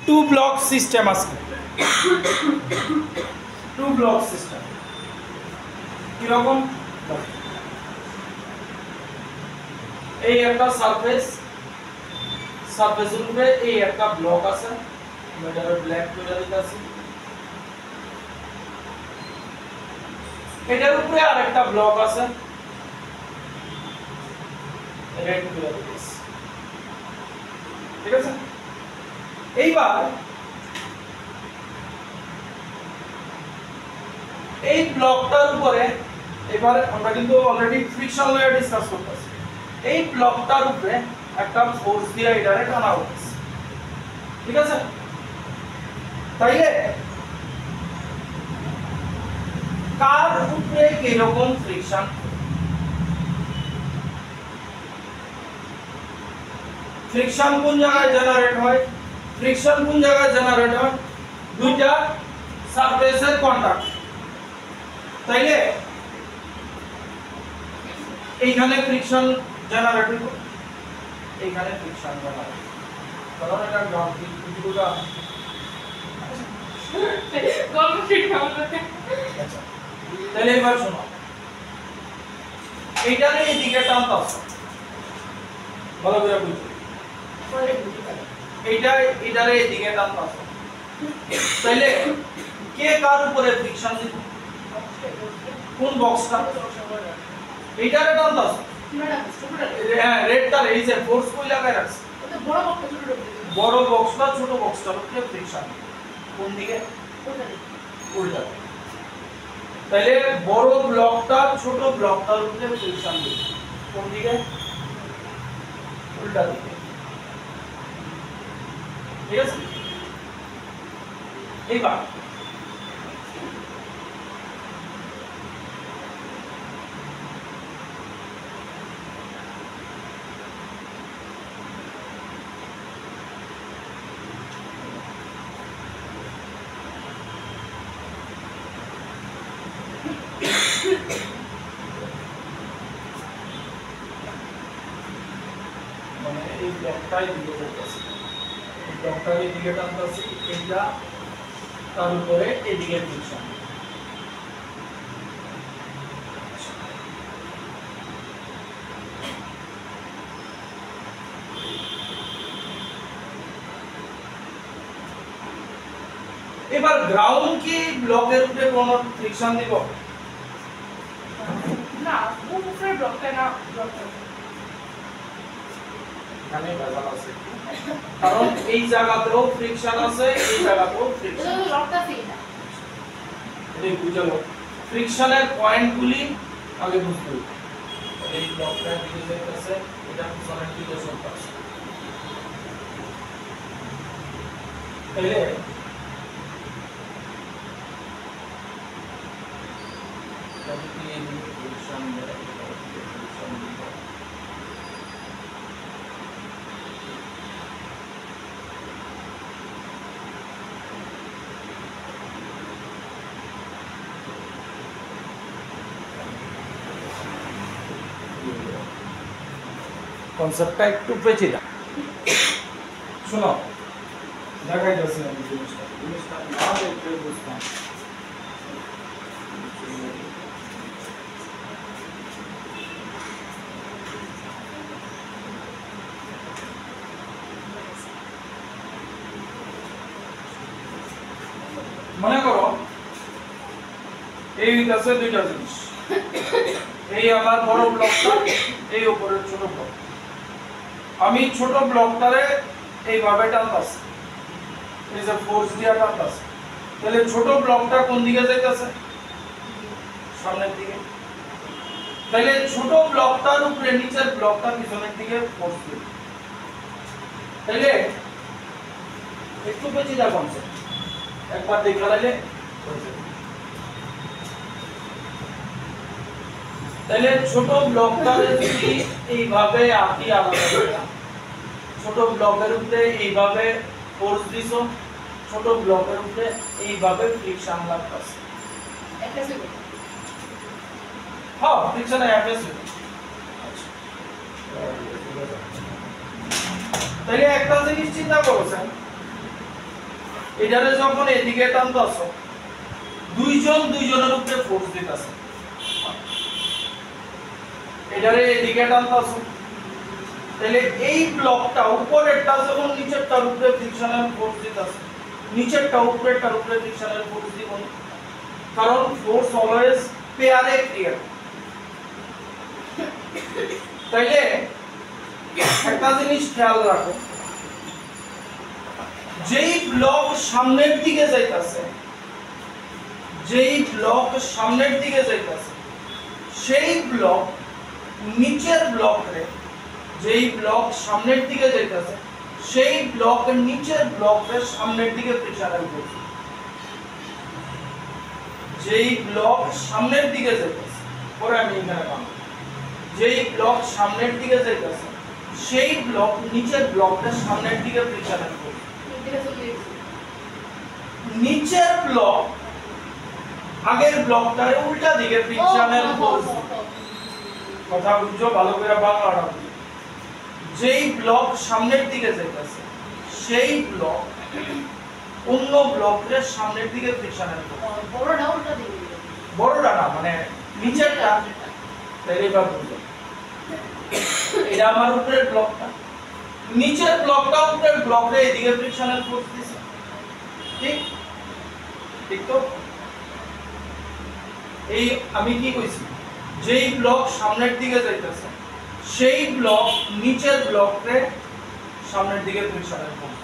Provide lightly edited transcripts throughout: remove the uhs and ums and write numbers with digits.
Two block system আছে। Two block system কিরকম, এই একটা সারফেসের উপরে এই একটা ব্লক আছে, এটা ব্ল্যাক করে দিতেছি, এটার উপরে আরেকটা ব্লক আছে, রেড করে দিতেছি, ঠিক আছে। এইবার এই ব্লকটার উপরে এবার আমরা কিন্তু অলরেডি ফ্রিকশন লয়া ডিসকাস করতেছি, এই ব্লকটার উপরে একটা ফোর্স দিয়ে এটারে টানা হচ্ছে, ঠিক আছে। তাইলে কার উপরে কি রকম ফ্রিকশন, ফ্রিকশন কোন জায়গায় জেনারেট হয়, ফ্রিকশন কোন জায়গায় জেনারেট হয়, দুইটা সারফেসের কন্টাক্ট, তাইলে এইখানে ফ্রিকশন জেনারেট হইব, এইখানে ফ্রিকশন জেনারেট, কারণ এটা গ্রাউন্ড বিন্দুটা গল্প ঠিক হবে। আচ্ছা তাহলে এবার শোনো, এইটারে এইদিকে টানতে আছে, ভালো করে বুঝো, এইটারে এইদিকে টানতে আছে, তাইলে কে কার উপরে ফ্রিকশন দিবে, কোন বক্সটা, এইটারে টানতে আছে, হ্যাঁ রেডটারে এই যে ফোর্স কই লাগায় রাখছে, বড় বক্সটা ছোট বক্সটার উপরে ফ্রিকশন কোন দিকে, উল্টা, তাহলে বড় ব্লকটা ছোট ব্লকটার উপরে ফ্রিকশন দিবে কোন দিকে, উল্টা দিকে, ঠিক আছে। এইবার মানে এই ব্লকটাই দিকে করতেছে, এই ব্লকটার এই দিকে টানতেছি, এইটা তার উপরে এদিকে ফ্রিকশন, এবার গ্রাউন্ড কি ব্লকের উপরে কোন ফ্রিকশন দিব না, উপরে ব্লকটা না, ব্লকটা এখানে ভেজাল আছে, কারণ এই জায়গাতেও ফ্রিকশন আছে, এই জায়গাতেও ফ্রিকশন এটা ব্লকটা ফিল না, এই বুঝালো ফ্রিকশনের পয়েন্টগুলি আগে বুঝতে হবে, এই ব্লকটা দিকে যাইতেছে, এটা পিছনের দিকে চলতেছে, তাহলে কনসেপ্টটা একটু পেঁচিয়ে দাও, শোনো দেখাই যাচ্ছে আমি জিনিসটা না দেখতে বুঝতাম, মনে করো এই আছে দুইটা জিনিস, এই আমার বড় ব্লকটা, এই উপরের ছোট ব্লক, আমি ছোট ব্লকটারে এইভাবে টানতাছি, এই যে ফোর্স দিয়া টানতাছি, তাহলে ছোট ব্লকটা কোন দিকে যাইতাছে, সামনের দিকে, তাহলে ছোট ব্লকটার উপরে নিচের ব্লকটা পিছনের দিকে ফোর্স দিবে, তাহলে একটু বেশি দা কনসেপ্ট একবার দেখা লাইলে হয়ে যাবে। তাহলে ছোট ব্লকটারে যদি এইভাবে আঁকি আলাদা করে, ছোট ব্লকের উপরে এইভাবে ফোর্স দিছো, ছোট ব্লকের উপরে এইভাবে ফ্রিকশন লাগতেছে, একটা সেকেন্ড, হ্যাঁ ফ্রিকশনে এফএস, তাহলে একটা জিনিস চিন্তা করছেন, এটারে যখন এদিকে টানতাছ দুইজন দুইজনের উপরে ফোর্স দিতাছে এটারে এদিকে টানতাছ তাহলে এই ব্লকটা উপরেরটা যখন নিচেরটার উপরে ফ্রিকশনাল ফোর্স দিতাছে নিচেরটা উপরেরটার উপরে ফ্রিকশনাল ফোর্স দিব কারণ ফোর্স অলওয়েজ পেয়ারে ক্রিয়েট তাইলে একটা জিনিস খেয়াল রাখো যেই ব্লক সামনের দিকে যাইতাছে সেই ব্লক নিচের ব্লকে যেই ব্লক সামনের দিকে যাইতাছে সেই ব্লকের নিচের ব্লকের সামনের দিকে প্রেসারের ফোর্স যেই ব্লক সামনের দিকে যাইতাছে পরে আমি এখানে পাবো যেই ব্লক সামনের দিকে যাইতাছে সেই ব্লক নিচের ব্লকের সামনের দিকে প্রেসারের ফোর্স নিচের ব্লক আগের ব্লকটার উল্টা দিকে ফ্রিকশনাল ফোর্স কথা বুঝছো ভালো করে বাংলাটা যেই ব্লক সামনের দিকে যাইতাছে সেই ব্লক অন্য ব্লকের সামনের দিকে ফ্রিকশনাল ফোর্স বড়টা না মানে নিচেরটা তাইলে বা বুঝো এটা আমার উপরের ব্লকটা নিচের ব্লকটা উপরের ব্লকে এদিকে ফ্রিকশনাল ফোর্স দিছে ঠিক ঠিক তো এই আমি কি কইছি যেই ব্লক সামনের দিকে যাইতাছে সেই ব্লক নিচের ব্লকে সামনের দিকে ফ্রিকশনাল ফোর্স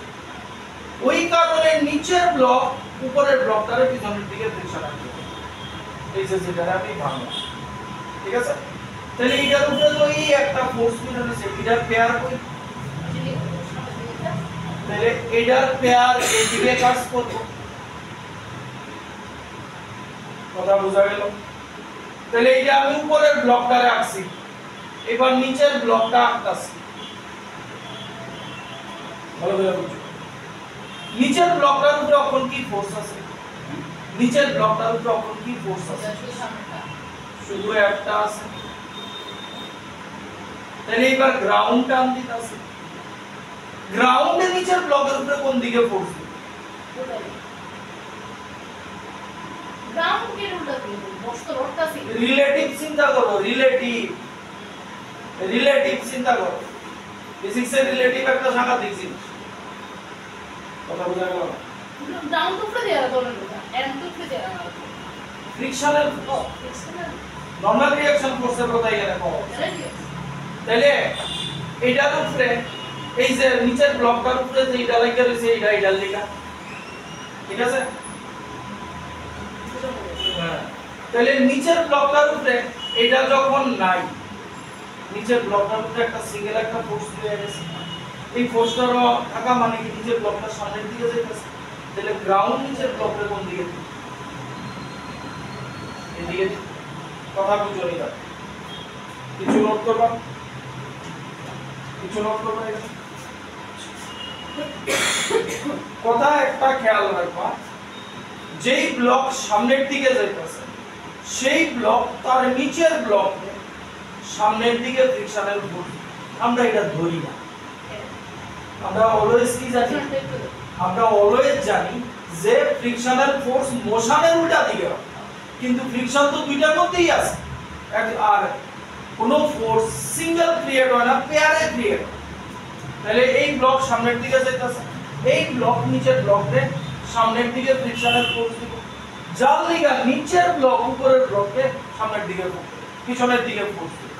ওই কারণে নিচের ব্লক উপরের ব্লকটারে পিছনের দিকে ফ্রিকশনাল ফোর্স এই যে যেটা আমি ভাঙলাম ঠিক আছে তাহলে এটার উপরে তো এই একটা ফোর্স মিটার আছে এটার পেয়ার কই তাহলে এটার পেয়ার এদিকে কাজ করবে কথা বোঝা গেল তাহলে এটা আমি উপরের ব্লকটা রাখছি এবার নিচের ব্লকটা আঁকতাছি ভালো করে বুঝো নিচের ব্লকটার উপরে এখন কি ফোর্স আছে নিচের ব্লকটার উপরে এখন কি ফোর্স আছে শুধু একটা আছে তাহলে এবার গ্রাউন্ড টান দিতাছি গ্রাউন্ডের নিচের ব্লকের উপরে কোন দিকে ফোর্স গ্রাউন্ড কে উল্টা দিয়ে বস্তু রটাছি রিলেটিভ চিন্তা করো রিলেটিভ চিন্তা করো ফিজিক্সের রিলেটিভ একটা সাংঘাতিক জিনিস কথা বোঝা গেল ডাউন টু উপরে দেয়া দোনো এন্ড টু উপরে দেয়া ফ্রিকশনাল নরমাল রিঅ্যাকশন ফোর্সের কথা এখানে পাওয়া তাহলে এইটার উপরে এই যে নিচের ব্লকটার উপরে যে এটা লাগা রয়েছে এইটার লেখা ঠিক আছে হ্যাঁ তাহলে নিচের ব্লকটার উপরে এটা যখন নাই নিচের ব্লকটার উপরে একটা সিঙ্গেল একটা ফোর্স দিয়ে গেছে এই ফোর্সটার থাকা মানে কি নিচের ব্লকটা সামনের দিকে যাইতেছে তাহলে গ্রাউন্ড নিচের ব্লকের কোন দিকে এদিকে কথা বুঝো নি কিছু নোট করবা কথা একটা খেয়াল রাখবা যেই ব্লক সামনের দিকে যাইতেছে সেই ব্লক তার নিচের ব্লক সামনের দিকে ফ্রিকশনাল ফোর্স আমরা এটা ধরি না আমরা অলওয়েজ কি জানি আমরা অলওয়েজ জানি যে ফ্রিকশনাল ফোর্স মোশনের উল্টা দিকে হয় কিন্তু ফ্রিকশন তো দুইটার মধ্যেই আছে আর কোনো ফোর্স সিঙ্গেল ক্রিয়েট হয় না পেয়ারে ক্রিয়েট তাহলে এই ব্লক সামনের দিকে যাইতেছে এই ব্লক নিচের ব্লকে সামনের দিকে ফ্রিকশনাল ফোর্স দিব যার লাগা নিচের ব্লক উপরের ব্লকে সামনের দিকে পিছনের দিকে ফোর্স দিব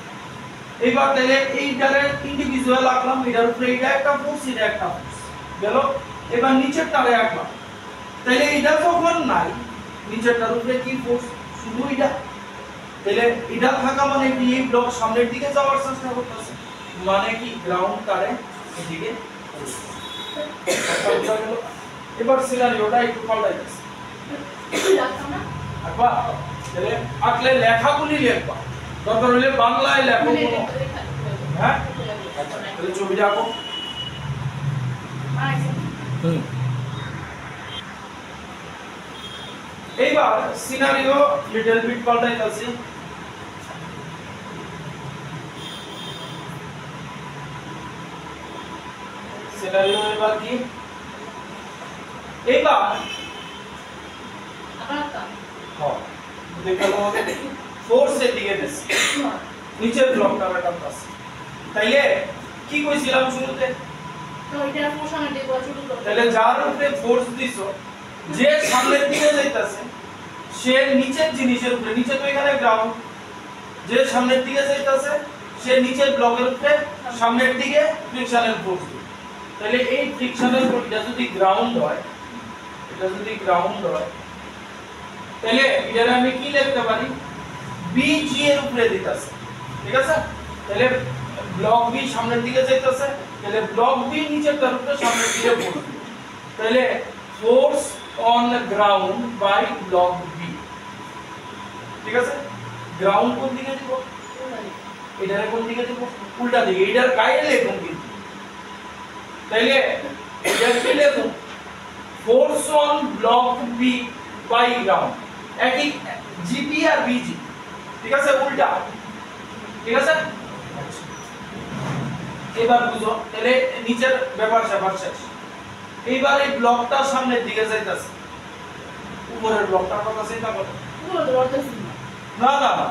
এইবার তাহলে এইটারে ইন্ডিভিজুয়াল আঁকলাম এটার উপরে এটা একটা ফোর্স এটা একটা ফোর্স গেল এবার নিচেরটারে আঁকলাম তাহলে এটা যখন নাই নিচেরটার উপরে কি ফোর্স শুধু এটা তাহলে এটা থাকা মানে কি এই ব্লক সামনের দিকে যাওয়ার চেষ্টা করতেছে মানে কি গ্রাউন্ড তারে এদিকে এবার সিনারিওটা একটু পাল্টাইতেছে আচ্ছা তাহলে আঁকলে লেখাগুলি লিখবা দরকার হলে বাংলায় লেখো হ্যাঁ তাহলে ছবিটা আঁকো এইবার সিনারিও লিটল বিট পাল্টাইতেছি সিনারিও এবার কি এবার আপনার কাম হ্যাঁ দেখালো ফোর্স এর দিকে নেছে নিচের ব্লকটা টানতাছে তাইলে কি কইছিলাম শুরুতে তো এটা পোষণে দেব ছোট ছোট তাহলে যার উপরে ফোর্স দিছো যে সামনের দিকে যাইতাছে সে নিচের জিনিসের উপরে নিচে তো এখানে গ্রাউন্ড যে সামনের দিকে যাইতাছে সে নিচের ব্লকের উপরে সামনের দিকে ফ্রিকশনাল ফোর্স দিবে তাহলে এই ফ্রিকশনাল ফোর্সটা যদি গ্রাউন্ড হয় এটা যদি গ্রাউন্ড হয় তাহলে এর আমি কি লিখতে পারি BG এর উপরে দিতাছে ঠিক আছে তাহলে ব্লক বি সামনের দিকে যাইতাছে তাহলে ব্লক বি নিচের তার উপরে সামনের দিকে ফোর্স দিবে তাহলে force on ground by block B ঠিক আছে গ্রাউন্ড কোন দিকে দিব এটার কোন দিকে দিব উল্টা দিকে এটার গায়ে লিখুন কিন্তু তাইলে এটা কি লিখুন force on block B by ground একই জিপি আর বিজি ঠিক আছে উল্টা ঠিক আছে এবার বুঝো তাহলে নিচের ব্যাপার স্যাপার শেষ এইবার এই ব্লকটা সামনের দিকে যাইতাছে উপরের ব্লকটার কথা চিন্তা করো পুরো তো বলতেছি না না না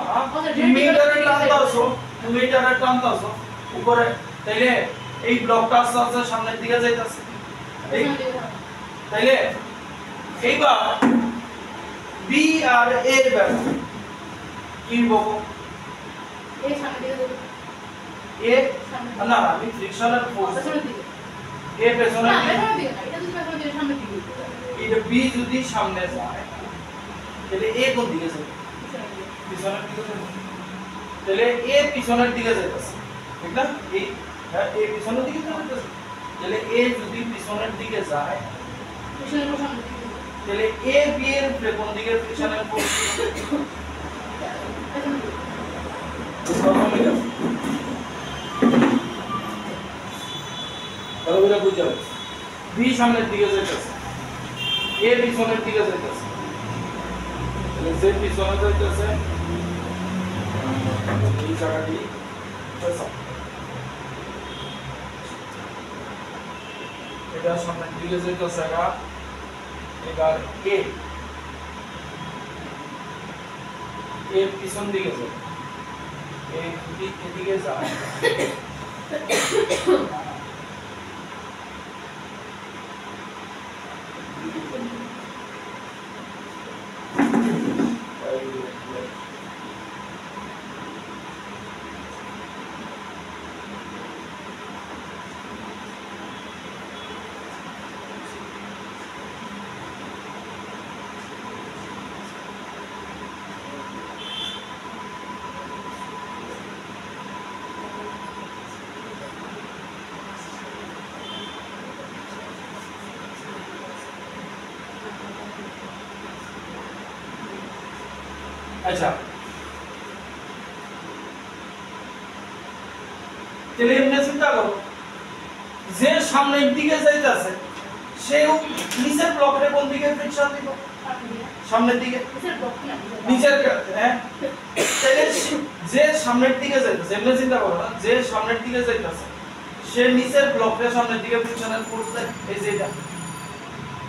তুমি এটারে টানতাছো তুমি এটারে টানতাছো উপরে তাইলে এই ব্লকটা আস্তে আস্তে সামনের দিকে যাইতাছে এই তাইলে এইবার বি আর এ এর ব্যাপার কি বলবো এই সামনে দিকে দেব এ না আমি ফ্রিকশনাল ফোর্স পেছনের দিকে এ পেছনের না দিকে পেছনের দিকে না এটা যদি পেছনের দিকে সামনে দিকে এটা বি যদি সামনে যায় তাহলে এ কোন দিকে যাবে পিছনের দিকে পিছনের দিকে যাবে তাহলে এ পিছনের দিকে যাইতেছে ঠিক না এই হ্যাঁ এ পিছনের দিকে যাইতেছে তাহলে এ যদি পিছনের দিকে যায় পিছনের দিকে সামনে দিকে তাহলে এ বি এর উপরে কোন দিকে ফ্রিকশনাল ফোর্স পেছনের দিকে ভালো করে বুঝতে হবে বি সামনের দিকে যাইতেছে এ পিছনের দিকে যাইতেছে তাহলে যে পিছনে যাইতেছে এই জায়গাটি এটা সামনের দিকে যাইতেছে এবার এ পিছন দিকে যাবে এদিকে যায় আচ্ছা তাহলে এমনি চিন্তা করো যে সামনের দিকে যাইতাছে সেও নিচের ব্লকে কোন দিকে ফ্রিকশন দিব সামনের দিকে পিছনের ব্লক না নিচের হ্যাঁ তাহলে যে সামনের দিকে যাইতাছে এমনি চিন্তা করো না যে সামনের দিকে যাইতাছে সে নিচের ব্লকের সামনের দিকে ফ্রিকশনাল ফোর্স দেয় এই যে এটা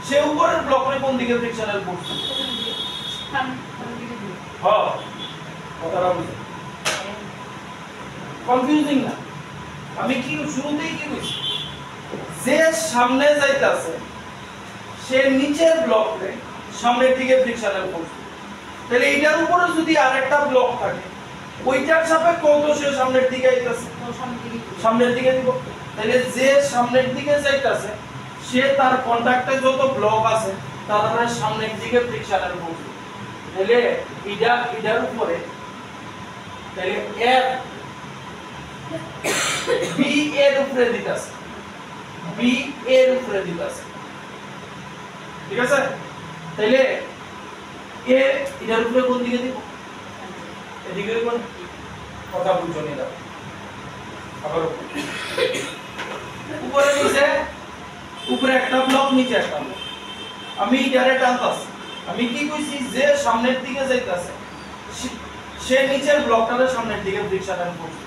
সে উপরের ব্লকের কোন দিকে ফ্রিকশনাল ফোর্স দেয় পেছনের দিকে সামনে দিকে দিকে হ্যাঁ কথাটা বুঝো কনফিউজিং না আমি কি শুরুতেই কি কইছি যে সামনে যাইতাছে সে নিচের ব্লকে সামনের দিকে ফ্রিকশনাল ফোর্স তাহলে এটার উপরে যদি আরেকটা ব্লক থাকে ওইটার সাপেক্ষে কত সে সামনের দিকে আইতাছে সামনের দিকে দিব তাহলে যে সামনের দিকে যাইতাছে সে তার কন্টাক্টে যত ব্লক আছে তার সামনের দিকে ফ্রিকশনাল ফোর্স তাহলে এটার উপরে তাহলে এফ বি এর উপরে দিতাছে বি এর উপরে দিতাছে ঠিক আছে তাহলে এ এটার উপরে কোন দিকে দিব এদিকে কোন কথা বুঝছো না আবার উপরে নিচে উপরে একটা ব্লক নিচে একটা ব্লক আমি এটারে টানতাছি আমি কি কইছি যে সামনের দিকে যাইতাছে সে নিচের ব্লকটার সামনের দিকে ফ্রিকশনাল ফোর্স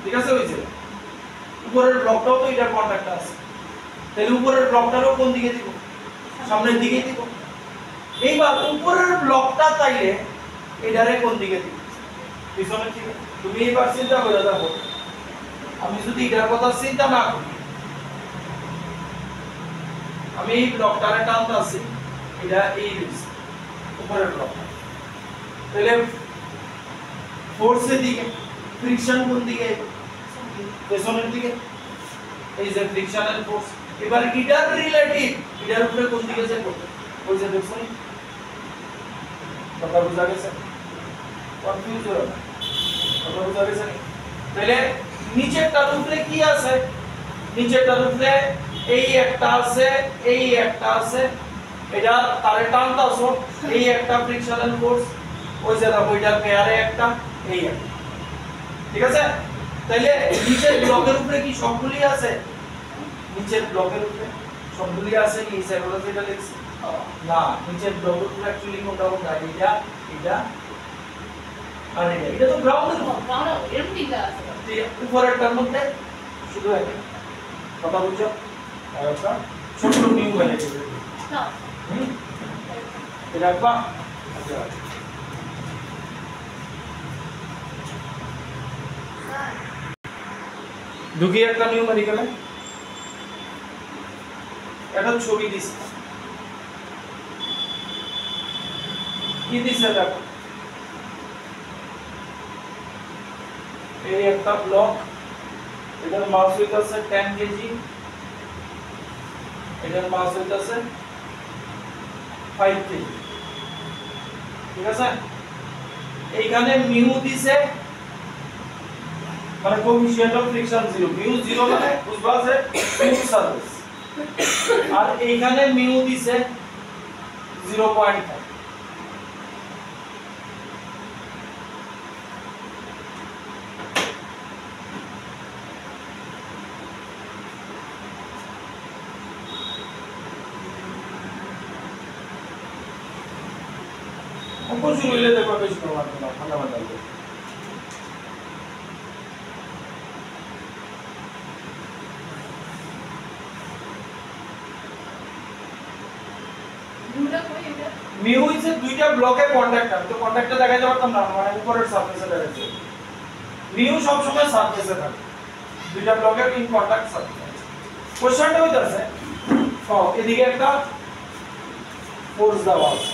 ঠিক আছে হইছে উপরের ব্লকটাও তো এটার কন্টাক্ট আছে তাহলে উপরের ব্লকটারও কোন দিকে দিব সামনের দিকে দিব। এইবার উপরের ব্লকটা তাইলে এটারে কোন দিকে দিব? পিছনের দিকে। তুমি এইবার চিন্তা করে দেখো, আমি যদি এটার কথা চিন্তা না করি, আমি এই ব্লকটারে টানতাছি, এটা এই রয়েছে উপরের ব্লক, তাহলে ফোর্সের দিকে, ফ্রিকশন কোন দিকে? পেছনের দিকে। এই যে ফ্রিকশনাল ফোর্স, এবার এটার রিলেটিভ এটার উপরে কোন দিকে যাবে? ওই যে দেখুন, কথা বুঝা গেছে? কনফিউজ হলো না? কথা বুঝা গেছে? তাহলে নিচেরটার উপরে কি আছে? নিচেরটার উপরে এই একটা আছে, এই একটা আছে, এটা তারে টানতাছো, এই একটা ফ্রিকশনাল ফোর্স, ওই যে দেখো এটার পেয়ারে একটা, এই একটা, ঠিক আছে? তাহলে নিচের ব্লকের উপরে কি সবগুলি আছে? নিচের ব্লকের উপরে সবগুলি আছে কি? সাইকোলজিটা লিখছি না, নিচের ব্লকের উপরে অ্যাকচুয়ালি কোনটা কোনটা? এটা, এটা আর এটা। এটা তো গ্রাউন্ডের মধ্যে, গ্রাউন্ড এরকম দিকে আছে। উপরেরটার মধ্যে শুধু একটা। কথা বুঝছো? আর একটা ছোট নিউ বানিয়ে দেবে। না এটা রাখবা। আচ্ছা, ঢুকিয়ে একটা নিউমেরিক্যালে একটা ছবি দিছে, কি দিছে দেখো, এই একটা ব্লক, এটার মাস হইতাছে 10 কেজি, এটার মাস হইতাছে 5 কেজি, ঠিক আছে? এইখানে মিউ দিছে, মানে কোএফিশিয়েন্ট অফ ফ্রিকশন 0, মিউ 0 মানে বুঝবা যে স্মুথ সারফেস, আর এইখানে মিউ দিছে 0.5। অঙ্ক শুরু হইলে দেখো বেশি প্রমাণ না, ফান্ডামেন্টাল। দুটা কই এটা? মিউ হইছে দুইটা ব্লকের কন্ডাক্টর, তো কন্ডাক্টর দেখা যাবে না, মানে উপরের সারফেসে দেখাচ্ছে। মিউ সব সময় সারফেসে থাকে, দুইটা ব্লকের ইন কন্টাক্ট সারফেস। কোশ্চেনটা হইতাছে, এদিকে একটা ফোর্স দেওয়া আছে।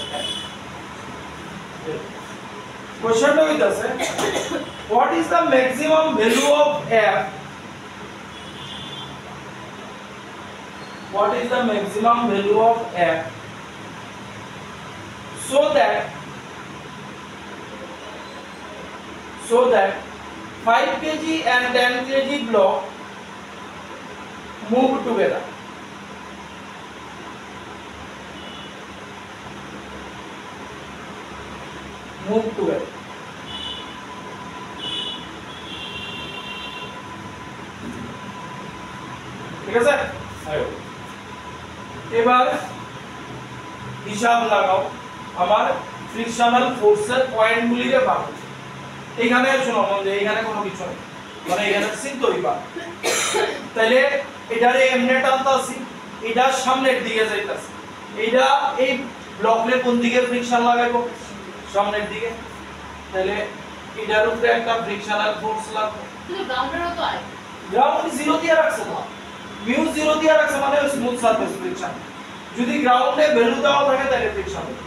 কোশ্চেনটা হইতাছে, what is the maximum value of F? What is the maximum value of F so that 5 kg and 10 kg block move together? Move together. ঠিক আছে? এবার হিসাব লাগাও আমার ফ্রিকশনাল ফোর্সের পয়েন্টগুলিকে ভাবো। এখানে শোনো মনে, এখানে কোনো কিছু নেই, মানে এখানে চিন্তাই পা, তাহলে এটারে এমনি টানতাছি, এটা সামনের দিকে যাইতাছে, এইটা এই ব্লকের কোন দিকে ফ্রিকশন লাগাইবো? সামনের দিকে। তাহলে এটার উপরে একটা ফ্রিকশনাল ফোর্স লাগবে। কিন্তু গ্রাউন্ডেরও তো আছে। গ্রাউন্ড 0 দিয়ে রাখছে তো, মিউ 0 দিয়ে রাখছে মানে স্মুথ সারফেস ফ্রিকশন। যদি গ্রাউন্ডে ভ্যালু দেওয়া থাকে তাহলে ফ্রিকশন হবে।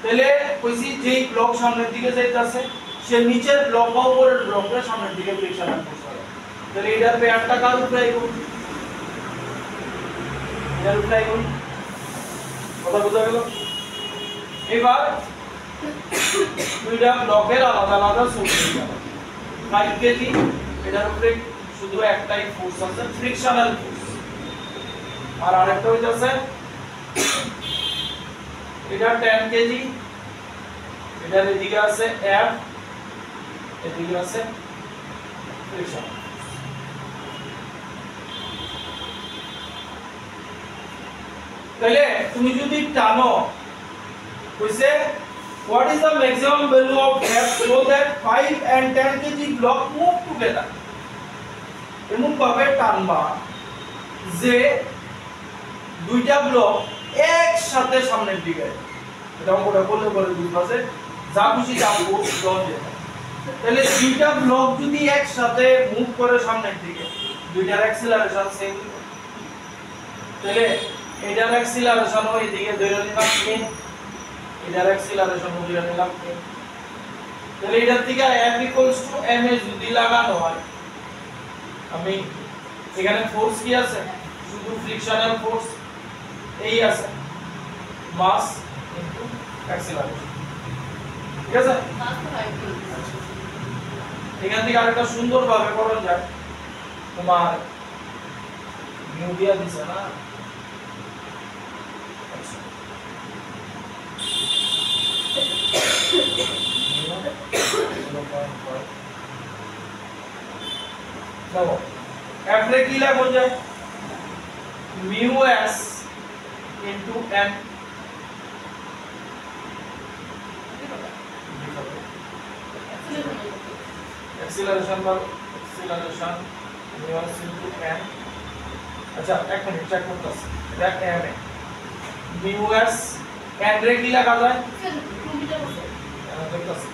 তাহলে কইছি যেই ব্লক সামনের দিকে যাইতাছে সে নিচের ব্লক বা উপরের ব্লকের সামনের দিকে ফ্রিকশন ফোর্স হবে। তাহলে এটার পেয়ারটা কার উপরে আইবো? এটার উপরে আইবো। কথা বুঝা গেল? এবার দুইটা ব্লকের আলাদা আলাদা সোর্স আছে। 5 কেজি, এটার উপরে শুধু একটাই ফোর্স আছে, ফ্রিকশনাল ফোর্স। আর আরেকটা হইতাছে এটা 10 কেজি, এটার এদিকে আছে F, এদিকে আছে ফ্রিকশন। তাহলে তুমি যদি টানো, কইছে what is the maximum value of F so that 5 and 10 kg block move together? এমন ভাবে টানবা যে দুইটা ব্লক একসাথে সামনের দিকে, এটা অঙ্কটা করলে পরে বুঝবা যে যা খুশি যা ফোর্স দেওয়া যায়। তাহলে দুইটা ব্লক যদি একসাথে মুভ করে সামনের দিকে, দুইটার অ্যাক্সিলারেশন সেম, তাহলে এটার অ্যাক্সিলারেশন ওই দিকে ধরে নিলাম a, এটার অ্যাক্সিলারেশন ধরে নিলাম a। তাহলে এটার থেকে F = ma যদি লাগানো হয়, আমি এখানে ফোর্স কি আছে, শুধু ফ্রিকশনাল ফোর্স এই আছে, মাস ইনটু অ্যাক্সিলারেশন, ঠিক আছে। এখান থেকে আরেকটা সুন্দর ভাবে করা যায়, তোমার নিউডিয়া দিছে না, দেখো F রে কি লেখা যায়, mu s into m, acceleration by acceleration mu s into m। আচ্ছা এক মিনিট চেক করতেছি, এটা m এ mu s n রে কি লেখা যায়, দেখতেছি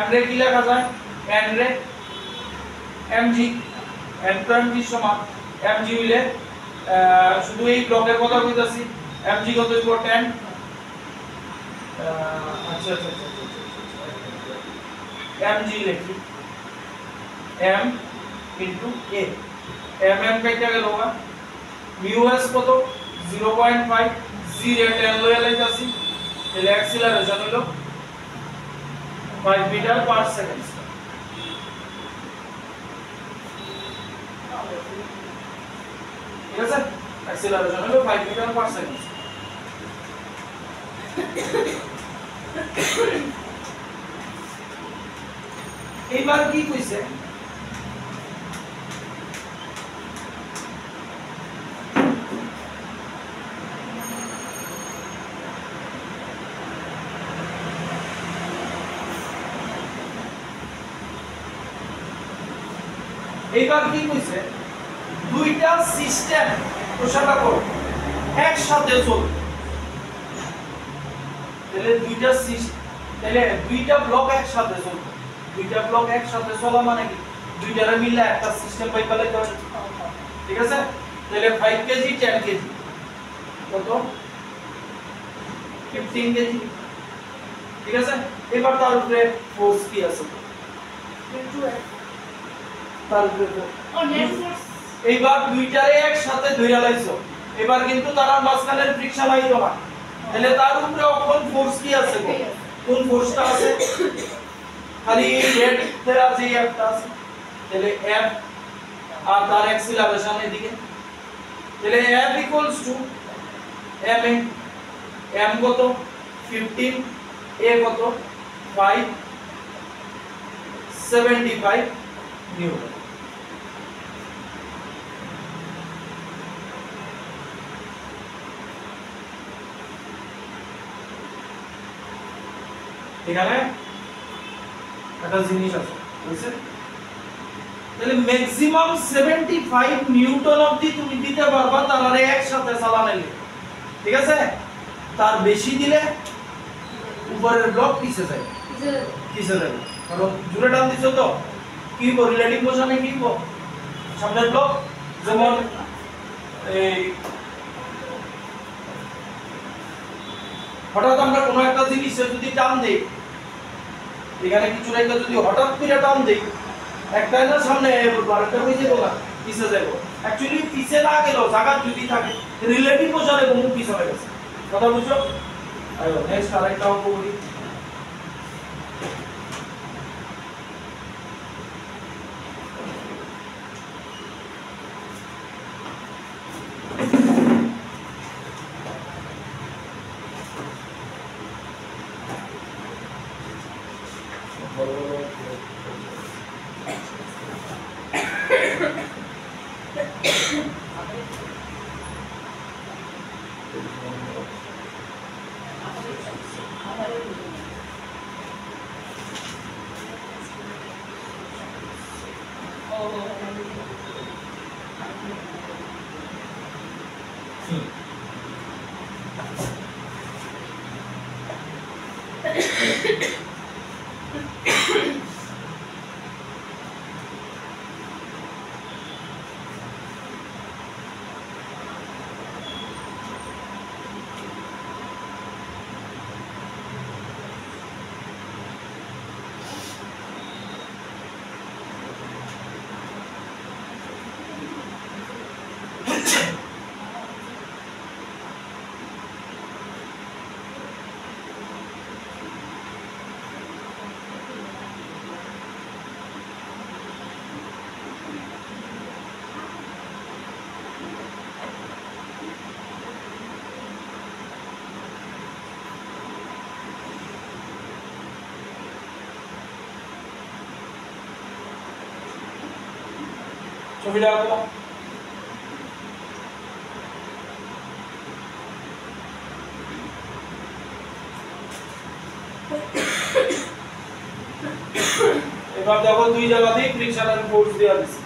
m রে কি লেখা যায়, n রে mg, n to mg সমান mg হইলে শুধু এই ব্লকের কথা কইতাছি, mg কত হইব 10, আচ্ছা আচ্ছা mg লিখি m into a, mm কেটে গেল না, mu s কত 0.5, g রে 10 লয়ে লাইতাছি, তাহলে অ্যাক্সিলারেশন হলো 5 মিটার পার সেকেন্ড। ঠিক আছে, অ্যাক্সিলারেশন হলো 5 মিটার পার সেকেন্ড। এইবার কি কইছে, এইবার কি কইছে, দুইটা সিস্টেম প্রসারটা করো একসাথে চলবে, তাহলে দুইটা সিস্টেম, তাহলে দুইটা ব্লক একসাথে চলবে, দুইটা ব্লক একসাথে চলা মানে কি দুইটারে মিলে একটা সিস্টেম পাই পেলে তো, ঠিক আছে। তাহলে 5 কেজি 10 কেজি কত 15 কেজি, ঠিক আছে। এবার তার উপরে ফোর্স কি আছে, তার উপরে এইবার দুইটারে একসাথে ধইরা লাইছো, এবার কিন্তু তার মাঝখানের ফ্রিকশন আইতো না, তাহলে তার উপরে কোন ফোর্স কি আছে, কোন ফোর্সটা আছে, খালি রেড তে আছে একটা আছে, তাহলে F আর তার অ্যাক্সিলারেশন এদিকে, তাহলে F = m a, m কত 15, a কত 575 নিউটন। এখানে একটা জিনিস আছে বুঝছেন, তাহলে ম্যাক্সিমাম 75 নিউটন অবধি তুমি দিতে পারবা তারারে একসাথে চালানোলে, ঠিক আছে। তার বেশি দিলে উপরের ব্লক পিছে যায়, পিছে যাবে, কারণ জোরে টান দিছো তো কি হইব, রিলেটিভ মোশনে কি হইব, সামনের ব্লক যেমন এই হঠাৎ আমরা কোনো একটা জিনিসে যদি টান দেই, এখানে কিছু রাইকা যদি হঠাৎ করে টান দেই, একটা না সামনে আরেকটা হয়ে যাবো না পিছে যাবো, অ্যাকচুয়ালি পিছে না গেলেও জায়গা যদি থাকে রিলেটিভ মোশনে বহু পিছে হয়ে গেছে, কথা বুঝছো। আয়ো নেক্সট আরেকটা অঙ্ক করি, ছবিটা আঁকো। এবার দেখো দুই জায়গাতেই ফ্রিকশনাল ফোর্স দেওয়া আছে।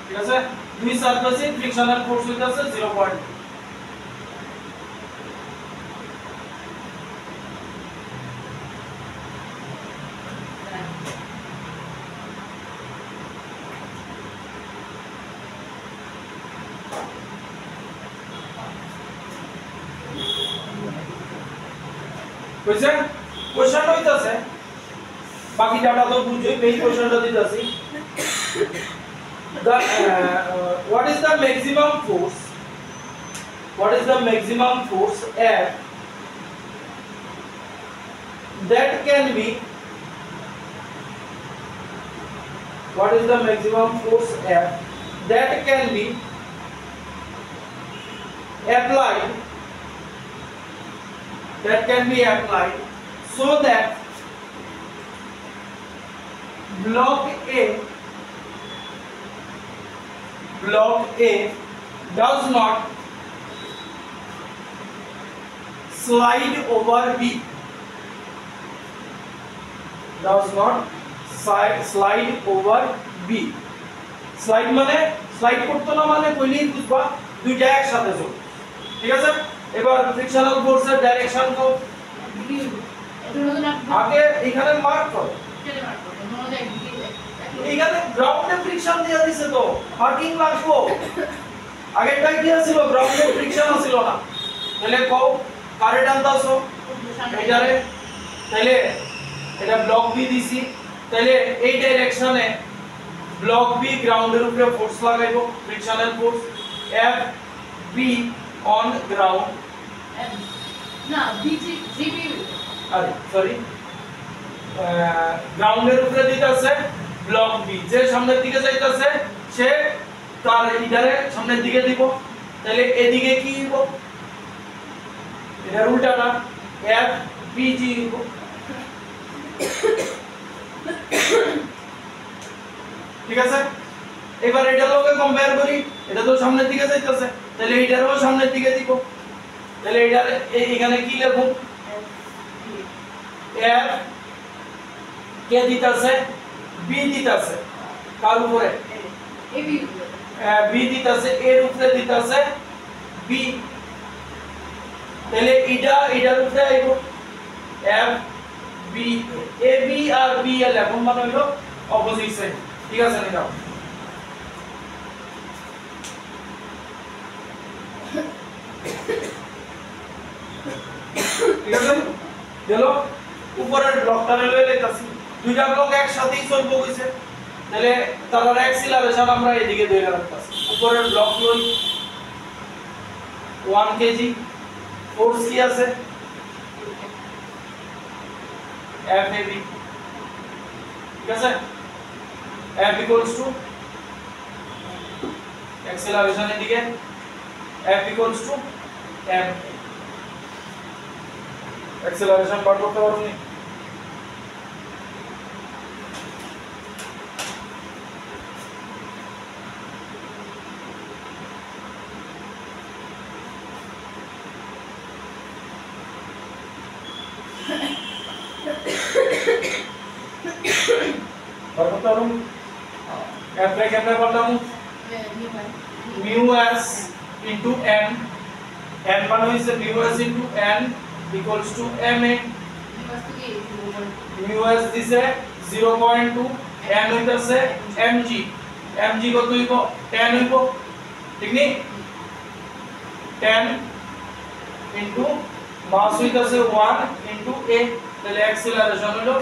ঠিক আছে, দুই সারফেসে ফ্রিকশনাল ফোর্স হইতাছে 0.2। বুঝছে? কোশ্চেন হইতাছে, বাকি ডাটা তো বুঝছই, এই কোশ্চেনটা দিতাছি। What is the maximum force? What is the maximum force F that can be? What is the maximum force F that can be applied? That can be applied so that block A does not slide over B. Does not slide over B. Slide মানে slide করতে না মানে কইলেই বুঝবা দুইটা একসাথে চলে। ঠিক আছে, এবার ফ্রিকশনাল ফোর্সের ডাইরেকশন কো আগে এখানে মার্ক করো। এখানে গ্রাউন্ডে ফ্রিকশন দিয়া দিছে তো মার্কিং লাগবো। আগেরটাই কি ছিল, গ্রাউন্ডে ফ্রিকশন ছিল না। তাহলে কও কারে টানতাছো এটারে, তাহলে এটা ব্লক বি দিছি, তাহলে এই ডাইরেকশনে ব্লক বি গ্রাউন্ডের উপরে ফোর্স লাগাইবো, frictional force F B on ground না বিজি জিবি, আরে সরি, গ্রাউন্ডের উপরে দিতেছে ব্লক বি, যে সামনের দিকে যাইতেছে সে তার ইধারে সামনের দিকে দিব। তাহলে এদিকে কি দিব, এটার উল্টাটা এফ বি জি দিব। ঠিক আছে, এবার এটা লোকে কম্পেয়ার করি, এটা তো সামনের দিকে যাইতেছে, তাহলে এটারও সামনের দিকে দিব। তাহলে এটার এখানে কি লিখব, এফ কে দিতেছে বি দিতেছে কার উপরে, এবি বি দিতেছে এর উপরে দিতেছে বি। তাহলে এটার উপরে আইব F B, A B R B এর এখন মানে হলো অপোজিট সাইড। ঠিক আছে, নিলাম। ঠিক আছে, গেল উপরের ব্লকটারে লয়ে লইতাছি, দুইটা ব্লক একসাথেই চলবো কইছে, তাহলে তার অ্যাক্সিলারেশন আমরা এদিকে ধরে রাখতাছি। উপরের ব্লক লই 1 কেজি, ফোর্স কি আছে F AB। ঠিক আছে, F equals to acceleration এদিকে F equals to m, acceleration বার করতে পারোনি? বার করতে পারো? F রে কেমনে করলাম, mu s into n, n মানে হইছে mu s into n equals to ma, mu s দিছে 0.2, n হইতাছে mg, mg কত হইব 10 হইব, ঠিক নি? 10 ইনটু মাস হইতাছে 1 ইনটু a, তাহলে অ্যাক্সিলারেশন হলো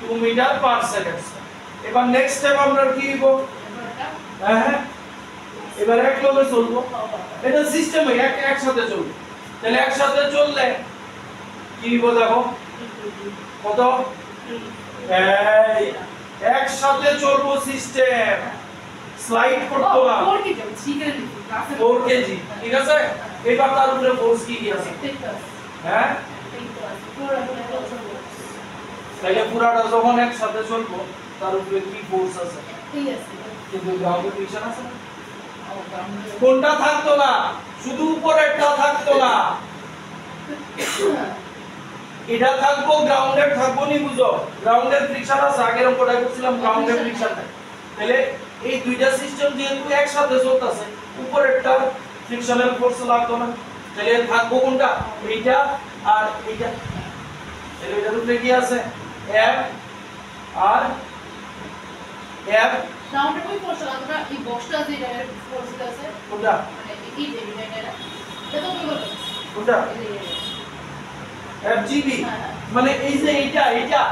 2 মিটার পার সেকেন্ড। এবার নেক্সট স্টেপ আমরা কি নিব? হ্যাঁ এবার এক লগে চলবো, এটা সিস্টেমে একসাথে চলবে। তাহলে একসাথে চললে কি নিব দেখো কত, এই একসাথে চলবো সিস্টেম, স্লাইড করতে না 4 কেজি শিখে নিছি ক্লাসে 4 কেজি, ঠিক আছে। এবার তার উপরে ফোর্স কি কি আছে? হ্যাঁ তাহলে পুরাটা যখন একসাথে চলবো তার উপরে কি ফোর্স আছে? ঠিক আছে কিন্তু গ্রাউন্ডের ফ্রিকশন আছে না? কোনটা থাকতো না? শুধু উপরেরটা থাকতো না, এটা থাকবো, গ্রাউন্ডের থাকবো নি, বুঝো? গ্রাউন্ডের ফ্রিকশন আছে, আগের অঙ্কটা করছিলাম গ্রাউন্ডের ফ্রিকশন নাই। তাহলে এই দুইটা সিস্টেম যেহেতু একসাথে চলতেছে, উপরেরটা ফ্রিকশনাল ফোর্স লাগতো না, তাহলে থাকবো কোনটা? এইটা আর এইটা। তাহলে এটার উপরে কি আছে? F আর F রাউন্ডে কই ফোর্স আমরা এই বক্সটা যে এটা ফোর্স আছে কোনটা? মানে এই যে এটা তো কি বলবো কোনটা? FGB মানে এই যে এইটা এটা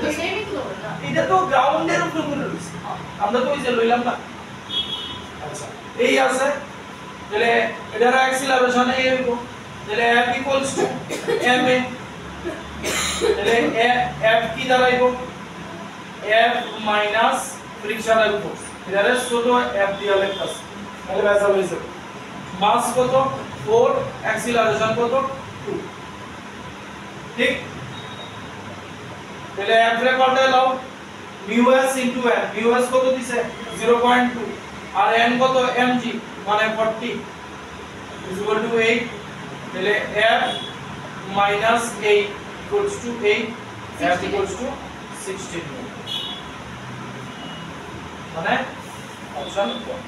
তো সেমই তো না, এটা তো গ্রাউন্ডের উপরে করে রয়েছে, আমরা তো ওই যে লইলাম না। আচ্ছা এই আছে, তাহলে এটার অ্যাক্সিলারেশন এই হইব, তাহলে F ইকুয়ালস টু ma, তাহলে F কি দাঁড়াইব? F মাইনাস ফ্রিকশনাল ফোর্স, এটারে ছোট F দিয়া লিখতাছি, তাহলে বেসা হইছে। মাস কত? 4, অ্যাক্সিলারেশন কত? 2, ঠিক। তাহলে F রে কত দাও? μs ইনটু n, μs কত দিছে? 0.2 আর n কত? mg মানে 40 is equal to 8, তাহলে F minus 8 equals to 8, F equals to 16, মানে অপশন 1।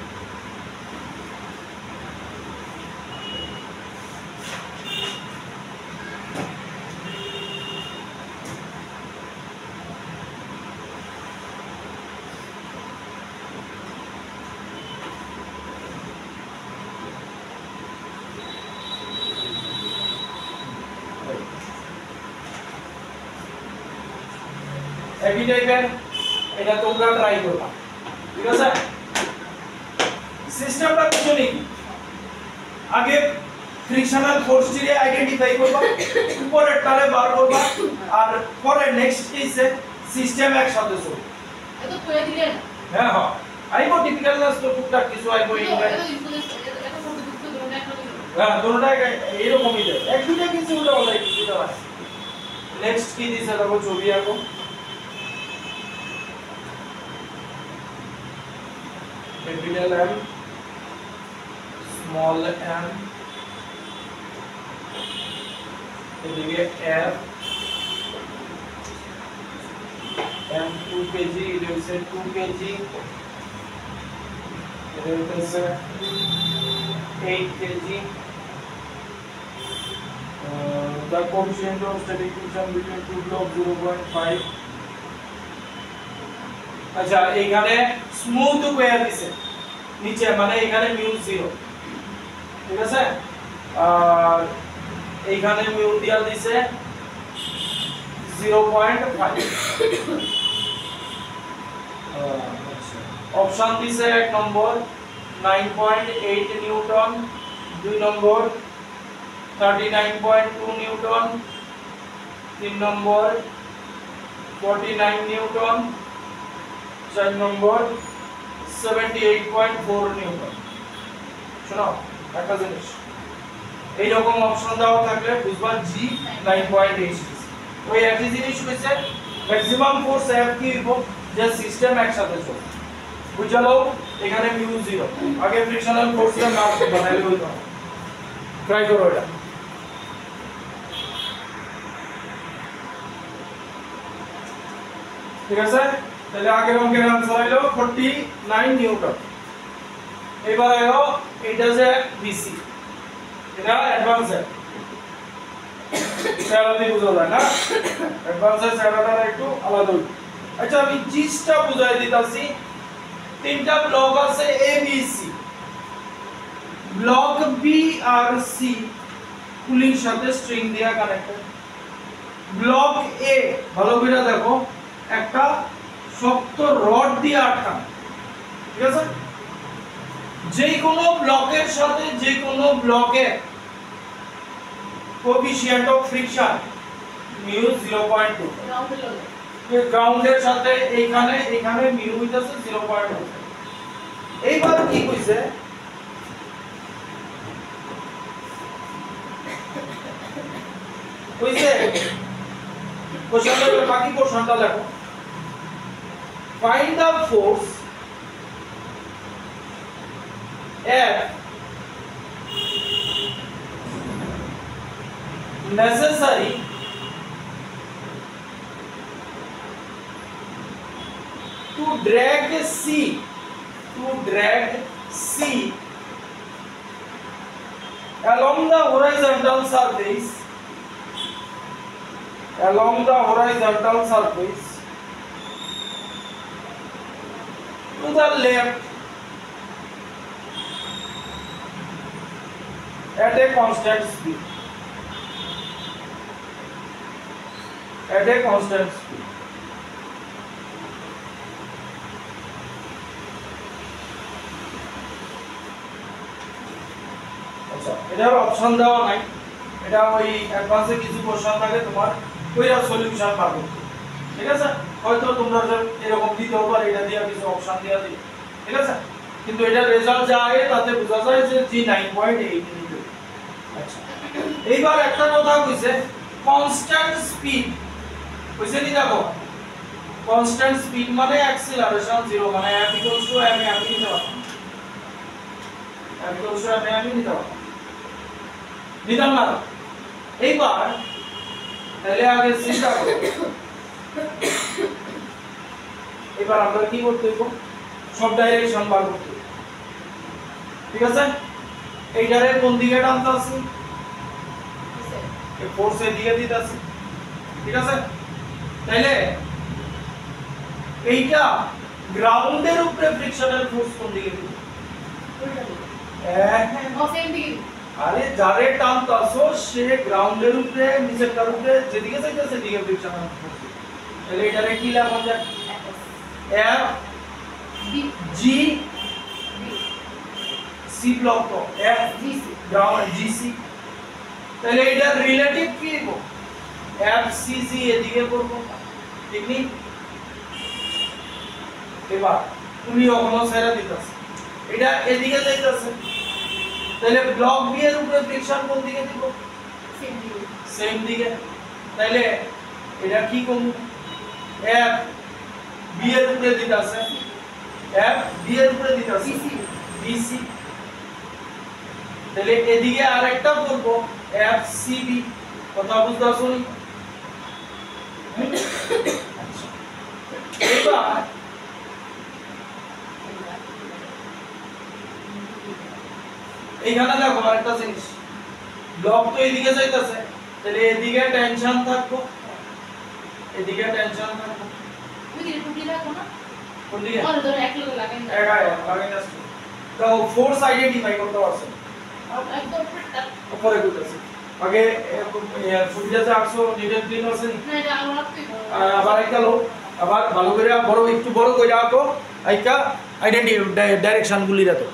একই টাইপের, এটা তোমরা ট্রাই করবা, ঠিক আছে। সিস্টেমটা কিছু নেই, আগে ফ্রিকশনাল ফোর্সটিকে আইডেন্টিফাই করবা, উপরের টারে বার করবা, আর পরে নেক্সট কেসে সিস্টেম একসাথে চলবে। এটা কইয়া দিলে না হ্যাঁ হ্যাঁ আইবো, টিপিক্যাল ক্লাস তো টুকটাক কিছু আইবো এই এটা ফটো দিতে ধরুন একটা হ্যাঁ দুটোটা এরকমই দেয়, এক দুটো কিছু হলে বলে কিছুটা আছে। নেক্সট কি দিছে দেখো, ছবি আঁকো। capital M, small m, এদিকে F, M 2 kg, it is 2 kg, it is 8 kg. The coefficient of static friction between two blocks 0.5. আচ্ছা এইখানে স্মুথ কইয়া দিছে নিচে, মানে এখানে μ0, ঠিক আছে। আর এইখানে μ দিয়া দিছে 0.5। অপশন দিছে 1 নম্বর 9.8 নিউটন, 2 নম্বর 39.2 নিউটন, 3 নম্বর 49 নিউটন, 4 নম্বর 78.4 নিউটন। শোনো একটা জিনিস, এই রকম অপশন দেওয়া থাকলে বুঝবা জি 9.8, ওই একই জিনিস হইছে ম্যাক্সিমাম ফোর্স F কি হইব, যে সিস্টেম একসাথে চলে, বুঝালো। এখানে μ0, আগে ফ্রিকশনাল ফোর্সের নাম বানাইলে হইতো, ট্রাই করো এটা। ঠিক আছে, তাহলে আগের অঙ্কের आंसर হলো 49 নিউটন। এবার আয়ো এটা যে বিসি, এটা অ্যাডভান্স এর স্যালারি বুঝা যায় না, অ্যাডভান্স এর স্যালারিটা একটু আলাদা। আচ্ছা আমি জিসটা বুঝাই দিতাছি, তিনটা ব্লক আছে A B C, block B R C পুলির সাথে স্ট্রিং দিয়া কানেক্টেড। ব্লক এ ভালো করে দেখো একটা শক্ত রড দিয়ে আটকানো, ঠিক আছে? যে কোনো ব্লকের সাথে যে কোনো ব্লকের কোএফিশিয়েন্ট অফ ফ্রিকশন মিউ 0.2, গ্রাউন্ডের সাথে এইখানে এখানে মিউ হইতাছে 0.2। এইবার কি কইছে, কইছে কোশ্চেনের বাকি পোরশনটা লেখো। Find the force F necessary to drag C along the horizontal surface to the left at a constant speed. আচ্ছা, এটার অপশন দেওয়া নাই, এটা ওই অ্যাডভান্সে কিছু কোশ্চেন থাকে তোমার ওইটা সলিউশন পাবো, ঠিক আছে? হয়তো তোমরা এরকম দিতেও পারে, এটা দিয়ে কিছু অপশন দেওয়া দিই, ঠিক আছে? কিন্তু এটা রেজাল্ট যা আয়ে তাতে বোঝা যায় যে জি 9.8 নিবে। আচ্ছা, এইবার একটা কথা কইছে কনস্ট্যান্ট স্পিড, কইছে নি দেখো কনস্ট্যান্ট স্পিড মানে অ্যাক্সিলারেশন 0, মানে f = ma আমি নিতে পারতাম, f = ma আমি নিতে পারতাম, নিতাম না। এইবার তাহলে আগে চিন্তা করো, এবার আমরা কি করতে হইব, সব ডাইরেকশন বার করতে হইব, ঠিক আছে? এইটারে কোন দিকে টানতে আছে, এই ফোর্স এর দিকে দিতে আছে, ঠিক আছে? তাইলে এইটা গ্রাউন্ডের উপরে ফ্রিকশনাল ফোর্স কোন দিকে দিবে? আরে যারে টানতাছো সে গ্রাউন্ডের উপরে নিচেরটার উপরে যেদিকে যাইতেছে সেদিকে ফ্রিকশনাল ফোর্স। তাহলে এটারে কি লেখা যায়? F G C ব্লক তো F G C ground G C, তাহলে এটার রিলেটিভ কি হবে? F C G এদিকে করব, ঠিক নেই? এবার তুমি ওখানে সেরা দিতেছ, এটা এদিকে যাইতেছে, তাহলে ব্লক বি এর উপরে ফ্রিকশন কোন দিকে দিব? সেম দিকে। তাহলে এটা কি করব? F B এর উপরে দিতেছে, F B এর উপরে দিতেছে B C, তাহলে এদিকে আরেকটা করব F C B। কথা বুঝতে পারছো নি? এবার এইখানে দেখো আরেকটা জিনিস, ব্লক তো এদিকে যাইতেছে, তাহলে এদিকে টেনশন থাকবো, এদিকে টেনশন থাকবো, ওইদিকে টুটি রাখো না, কোন দিকে? আর ধরে এক লগে লাগাই না, লাগাই না। তো ফোর্স আইডেন্টিফাই করতে পারছো, একদম উপরে কইতাছে আগে ফুটিয়াতে আসো নিডেল ক্লিন আছে নি, না এটা আলো রাখতে আবার একটা লো, আবার ভালো করে বড় একটু বড় কইরা আঁকো, আইকা আইডেন্টি ডাইরেকশন গুলি রাখো।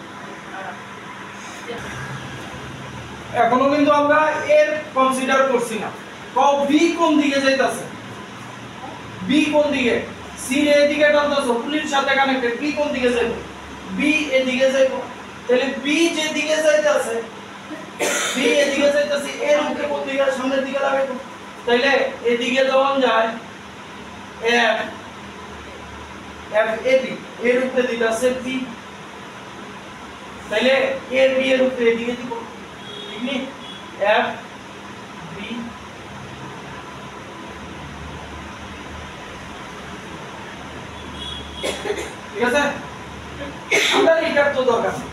এখনো কিন্তু আমরা এর কনসিডার করছি না, কও বি কোন দিকে যাইতাছে, বি কোন দিকে? সি এর দিকে টানতাছো, পুলির সাথে কানেক্টেড, বি কোন দিকে যাইবো? বি এর দিকে যাইবো, তাহলে বি যে দিকে যাইতাছে, বি এর দিকে যাইতাছে, এর উপরে কোন দিকে? সামনের দিকে লাগাইবো, তাইলে এদিকে যখন যায় এফ এফ এ বি এর উপরে দিতাছে বি, তাইলে এ বি এর উপরে এদিকে দিব, ঠিক নি? এফ বি ঠিক আছে? আমরা এটার তো দরকার নেই,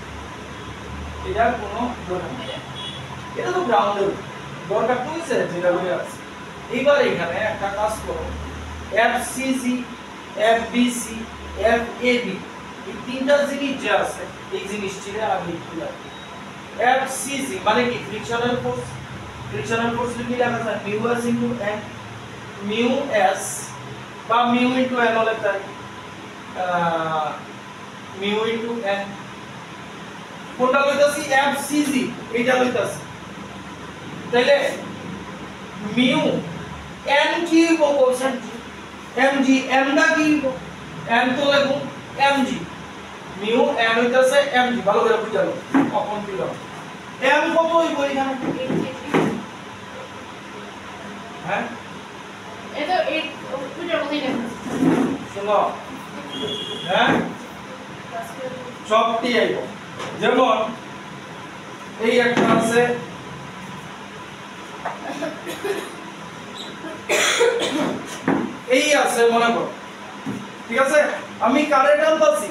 এটার কোনো দরকার নেই, এটা তো গ্রাউন্ডের দরকার তো হইছে যেটা হয়ে আছে। এইবার এখানে একটা কাজ করো, FCG FBC FAB এই তিনটা জিনিস যে আছে এই জিনিসটিরে আগে একটু লাগবে, FCG মানে কি ফ্রিকশনাল ফোর্স কি লেখা যায় mu s into n mu s বা মিউ ইনটু n হলে তাই মিউ ইনটু n কোনটা লইতাছি FCG এইটা লইতাছি তাইলে মিউ n কি হইব কোশ্চেন mg m দা কি হইব n তো লিখো mg মিউ n হইতাছে mg ভালো করে বুঝালো কখন কি দাও m কত হইব এখানে হ্যাঁ এটা 8 ফুটের কথাই লেখা শুনো হ্যাঁ সবটি আইব যেমন এই একটা আছে এই আছে মনে করো ঠিক আছে আমি কারে টানতাছি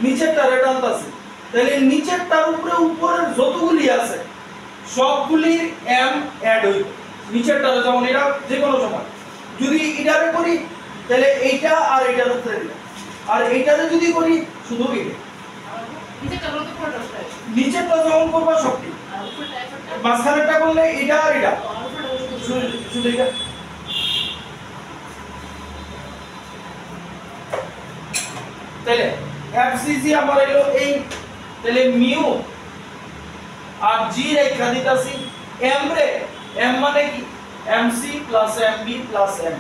নিচেরটারে টানতাছি তাহলে নিচেরটার উপরে উপরের যতগুলি আছে সবগুলির m অ্যাড হইবে নিচেরটারে যেমন এটা যে কোনো সময় যদি এটারে করি তাহলে এইটা আর এইটার উপরে দিলাম আর এইটারে যদি করি শুধু এটা নিচেরটা বলতে পুরোটা আসবে নিচেরটা যখন করবা সবটি আর উপরটা এফর্টটা মাঝখানেরটা করলে এটা আর এটা আর উপরটা শুধু এটা তাহলে FCG আমার হলো এই তাহলে মিউ আর g রেখা দিতাছি m রে m মানে কি mc plus mb plus m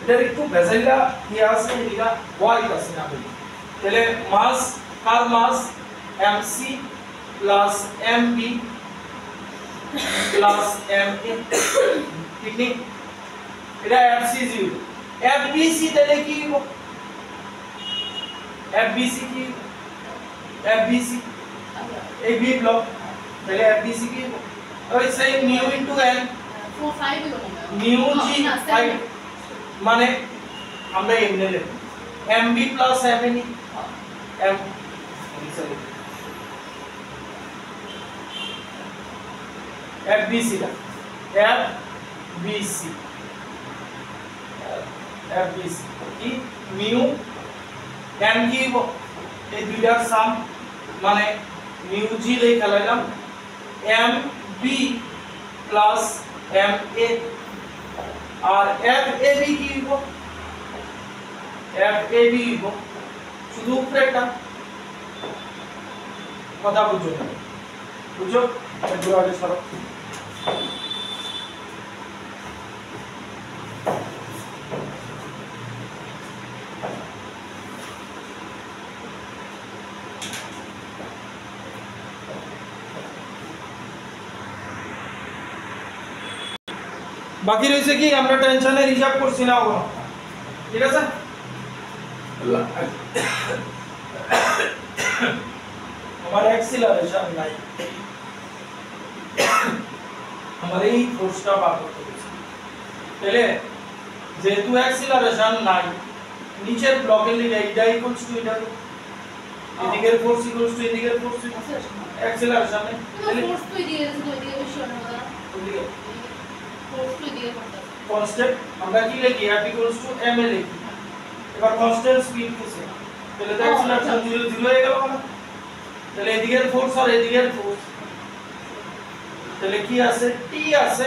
এটার একটু ভেজাইলা কি আছে এটা y আছে না বলি তাহলে মাস কার মাস mc plus mb plus ma ঠিক নেই এটা FCG FBC তাহলে কি হবে FBC কি FBC এই B ব্লক তাহলে FBC কি ওই সেই মিউ ইনটু n 4 5 হলো না মিউ g 5 মানে আমরা এমনি লিখব mb প্লাস ma নি m সরি FBC টা FBC কি মিউ n কি এই দুইটার সাম মানে মিউ g লেখা লাইলাম mb প্লাস ma আর fab কি হইব fab হইব শুধু উপরেটা কথা বুঝো না বুঝো একটু আগে সরো বাকি রয়েছে কি আমরা টেনশনের হিসাব করছি না ওগুলো ঠিক আছে আমার অ্যাক্সিলারেশন নাই আমার এই ফোর্সটা বার করতে হবে তাহলে যেহেতু অ্যাক্সিলারেশন নাই নিচের ব্লকের লিগে এটা ইকুয়ালস টু এটা এদিকের ফোর্স ইকুয়ালস টু এদিকের ফোর্স অ্যাক্সিলারেশন নেই তাহলে ফোর্স তুই দিয়ে দিছিস ওইদিকে বেশি অন্য কথা ওদিকে ফোর্স তুই দিয়ে করতে কনস্ট্যান্ট আমরা কি লিখি F ইকুয়ালস টু ma লিখি এবার কনস্ট্যান্ট স্পিড কিসে তাহলে তো অ্যাক্সিলারেশন 0 0 হয়ে গেল না তাহলে এদিকের ফোর্স আর এদিকের ফোর্স তাহলে কি আছে T আছে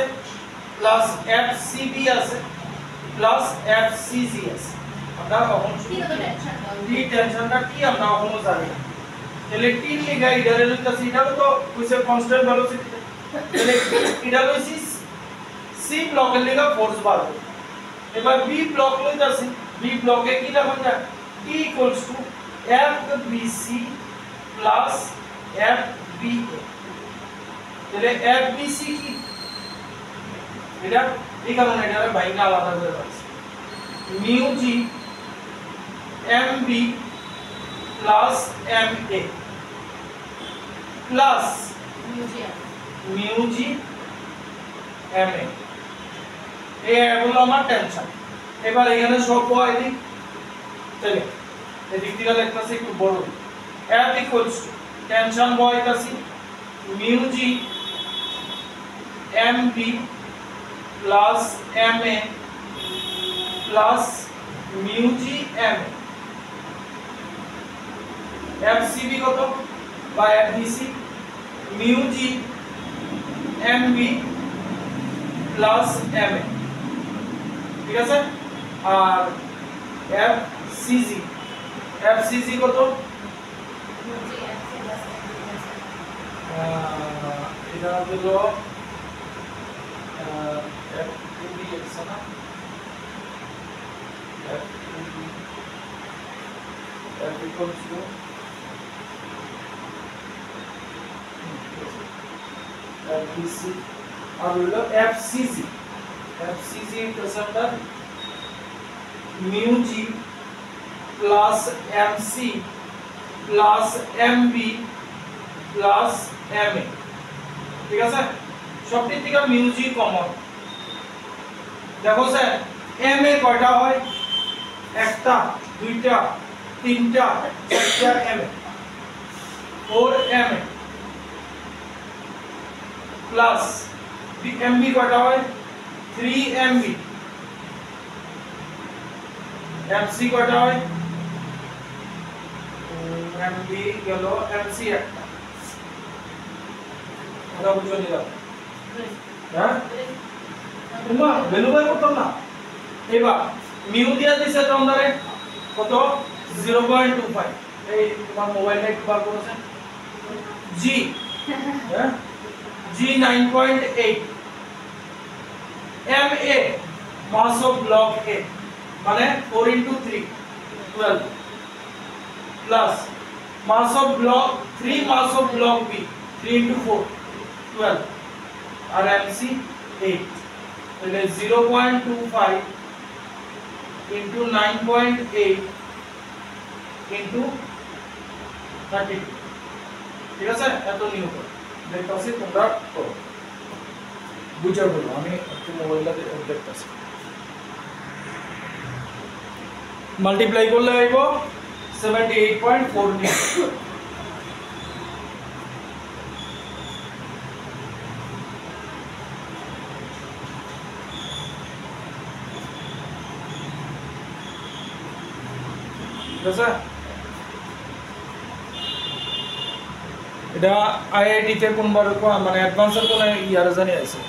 প্লাস FCB আছে প্লাস FCG আছে আমরা কখন কি তো টেনশন দাও T টেনশনটা কি আমরা কখনো জানি না তাহলে T লিখা ইডারে লিখতাছি এটা তো কইছে কনস্ট্যান্ট ভেলোসিটি তাহলে ইডা লইছি C ব্লকের লিগা ফোর্স বার করব এবার B ব্লক লইতাছি B ব্লকে কি লিখব না T equals to FBC plus FBA তাহলে FBC কি এটা এই কারণে এটা বাইনা আলাদা করে পাচ্ছি mu g mb plus ma plus museum mu g ma এই হলো আমার টেনশন এবার এখানে সব হয় দিক চলে এদিক থেকে লিখতেছি একটু বড় F ইকুয়ালস টু টেনশন বয়তাছি mu g mb plus ma plus mu g ma FCB কত বা FBC mu G M B plus M A, ঠিক আছে। আর এফ সিজি, এফ সিজি কত? এটা হলো এফ টুডি এক্স না, F two D F equals to F BC আর হলো F CG. F CG equals আমরা mu G plus M C plus M B plus M A, ঠিক আছে। সবটি থেকে মিউ জি কমন। দেখো স্যার এম এ কয়টা হয়? একটা, দুইটা, তিনটা, চারটা M A, 4 M A plus M B কয়টা হয়? 3 এম বি। এম সি কয়টা হয়? এম বি গেল, এম সি একটা। এটা বুঝে নিলাম, হ্যাঁ? তোমরা ভ্যালু বাই করতাম না। এবার মিউ দিয়া দিছে তোমাদের কত? 0.25। এই তোমার মোবাইলটা একটু বার করেছেন। জি, হ্যাঁ, জি 9.8। M A mass of block A মানে 4 into 3 12 plus mass of block 3 mass of block B 3 into 4 12 আর এমসি 8। তাহলে 0.25 into 9.8 into 32, ঠিক আছে। এত নিউটন দেখতেছি, তোমরা করো, বুঝা বলো। আমি একটু মোবাইলটা দেখতেছি। মাল্টিপ্লাই করলে আইব 78.4 নিউটন। ঠিক আছে। এটা আইআইটি তে কোনবার মানে অ্যাডভান্সের কোন ইয়ারে জানি আছে।